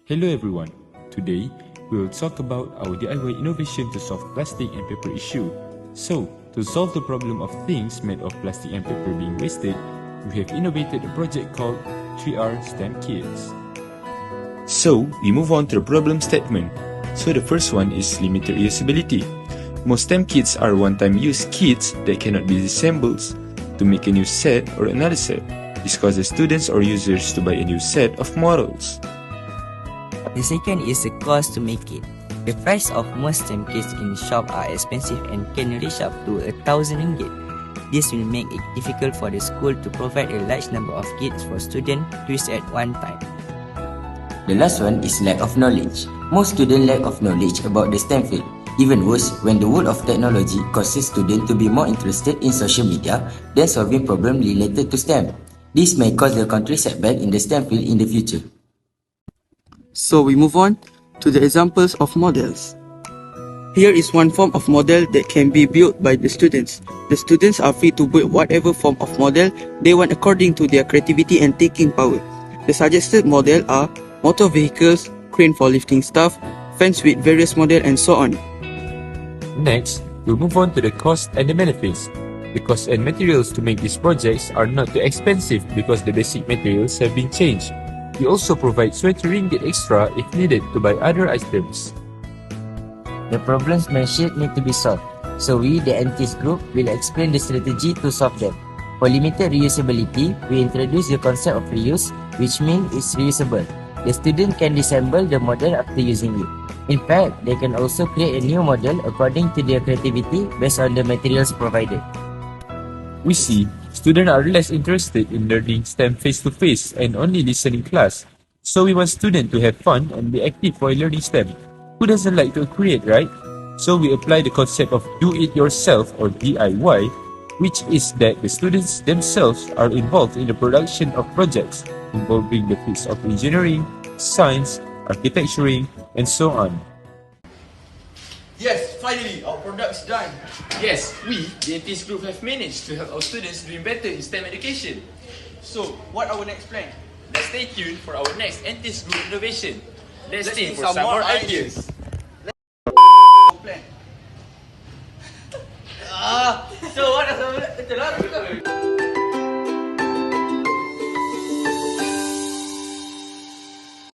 Hello everyone, today we will talk about our DIY innovation to solve plastic and paper issue. So, to solve the problem of things made of plastic and paper being wasted, we have innovated a project called 3R STEM Kits. So, we move on to the problem statement. So the first one is limited reusability. Most STEM kits are one-time use kits that cannot be disassembled to make a new set or another set. This causes students or users to buy a new set of models. The second is the cost to make it. The price of most STEM kits in the shop are expensive and can reach up to 1,000 ringgit. This will make it difficult for the school to provide a large number of kits for students to use at one time. The last one is lack of knowledge. Most students lack of knowledge about the STEM field. Even worse, when the world of technology causes students to be more interested in social media than solving problems related to STEM. This may cause the country setback in the STEM field in the future. So we move on to the examples of models. Here is one form of model that can be built by the students. The students are free to build whatever form of model they want according to their creativity and thinking power. The suggested model are motor vehicles, crane for lifting stuff, fence with various models and so on. Next, we'll move on to the cost and the benefits. The cost and materials to make these projects are not too expensive because the basic materials have been changed. We also provide 20 ringgit extra if needed to buy other items. The problems mentioned need to be solved, so we, the Entice group, will explain the strategy to solve them. For limited reusability, we introduce the concept of reuse, which means it's reusable. The student can disassemble the model after using it. In fact, they can also create a new model according to their creativity based on the materials provided. We see students are less interested in learning STEM face-to-face and only listening class. So we want students to have fun and be active while learning STEM. Who doesn't like to create, right? So we apply the concept of do-it-yourself or DIY, which is that the students themselves are involved in the production of projects involving the fields of engineering, science, architecturing, and so on. Yes, finally, our product's done. Yes, we, the Entice group, have managed to help our students doing better in STEM education. So, what our next plan? Let's stay tuned for our next Entice group innovation. Let's think think for some more ideas. Plan. So what does our